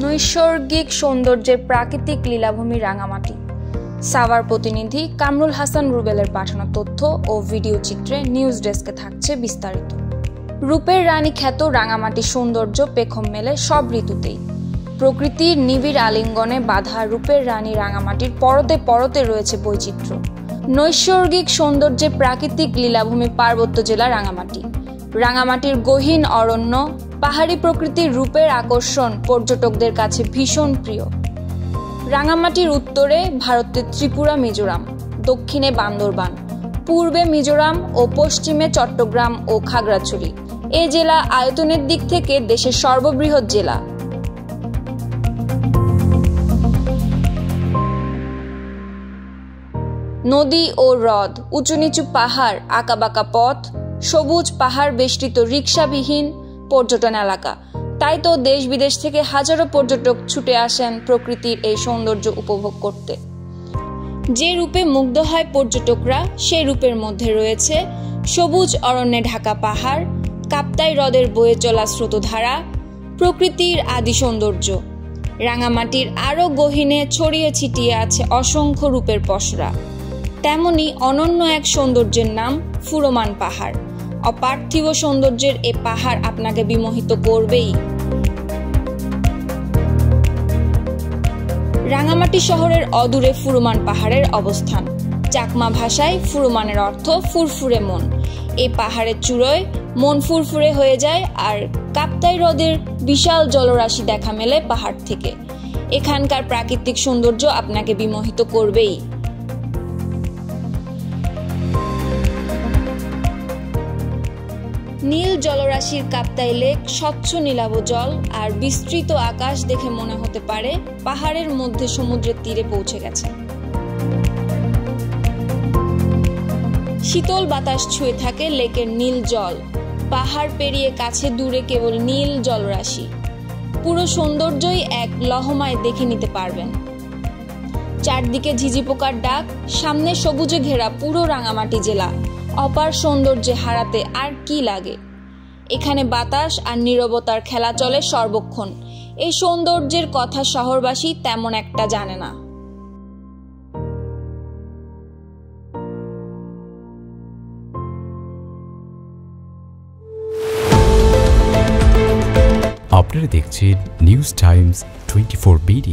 নৈসর্গিক সৌন্দর্যের প্রাকৃতিক লীলাভূমি রাঙামাটি। সাভার প্রতিনিধি কামরুল হাসান রুবেলের পাঠানো তথ্য ও ভিডিও চিত্রে নিউজ ডেস্কে থাকছে বিস্তারিত। রূপের রানী খ্যাত রাঙামাটির সৌন্দর্য পেখম মেলে সব ঋতুতেই। প্রকৃতির নিবিড় আলিঙ্গনে বাঁধা রূপের রানী রাঙামাটির পরতে পরতে রয়েছে বৈচিত্র্য। নৈসর্গিক সৌন্দর্যের প্রাকৃতিক লীলাভূমি পার্বত্য জেলা রাঙামাটি। রাঙামাটির গহীন অরণ্য, পাহাড়ি প্রকৃতির রূপের আকর্ষণ পর্যটকদের কাছে ভীষণ প্রিয়। রাঙামাটির উত্তরে ভারতের ত্রিপুরা, মিজোরাম, দক্ষিণে বান্দরবান, পূর্বে মিজোরাম ও পশ্চিমে চট্টগ্রাম ও খাগড়াছড়ি। এ জেলা আয়তনের দিক থেকে দেশের সর্ববৃহৎ জেলা। নদী ও হ্রদ, উঁচু নিচু পাহাড়, আঁকাবাঁকা পথ, সবুজ পাহাড় বেষ্টিত রিক্সাবিহীন পর্যটন এলাকা। তাই তো দেশ বিদেশ থেকে হাজারো পর্যটক ছুটে আসেন প্রকৃতির এই সৌন্দর্য উপভোগ করতে। যে রূপে মুগ্ধ হয় পর্যটকরা, সেই রূপের মধ্যে রয়েছে সবুজ অরণ্যে ঢাকা পাহাড়, কাপ্তাই হ্রদের বয়ে চলা স্রোতধারা, প্রকৃতির আদি সৌন্দর্য। রাঙামাটির আরও গহীনে ছড়িয়ে ছিটিয়ে আছে অসংখ্য রূপের পসরা। তেমনি অনন্য এক সৌন্দর্যের নাম ফুরোমান পাহাড়। অপার্থিব সৌন্দর্যের এ পাহাড় আপনাকে বিমোহিত করবেই। রাঙামাটি শহরের অদূরে ফুরোমান পাহাড়ের অবস্থান। চাকমা ভাষায় ফুরোমানের অর্থ ফুরফুরে মন। এই পাহাড়ের চূড়োয় মন ফুরফুরে হয়ে যায়, আর কাপ্তাই হ্রদের বিশাল জলরাশি দেখা মেলে পাহাড় থেকে। এখানকার প্রাকৃতিক সৌন্দর্য আপনাকে বিমোহিত করবেই। নীল জলরাশির কাপ্তাই লেক, স্বচ্ছ নীলাভ জল আর বিস্তৃত আকাশ দেখে মনে হতে পারে পাহাড়ের মধ্যে সমুদ্রের তীরে পৌঁছে গেছে। শীতল বাতাস ছুঁয়ে থাকে লেকের নীল জল। পাহাড় পেরিয়ে কাছে দূরে কেবল নীল জলরাশি। পুরো সৌন্দর্যই এক লহমায় দেখে নিতে পারবেন। চারদিকে ঝিঝি পোকার ডাক, সামনে সবুজে ঘেরা পুরো রাঙামাটি জেলা। অপার সৌন্দর্যে হারাতে আর কি লাগে। এখানে বাতাস আর নীরবতার খেলা চলে সর্বক্ষণ। এই সৌন্দর্যের কথা শহরবাসী তেমন একটা জানে না। আপনারা দেখছেন নিউজ টাইমস 24 BD।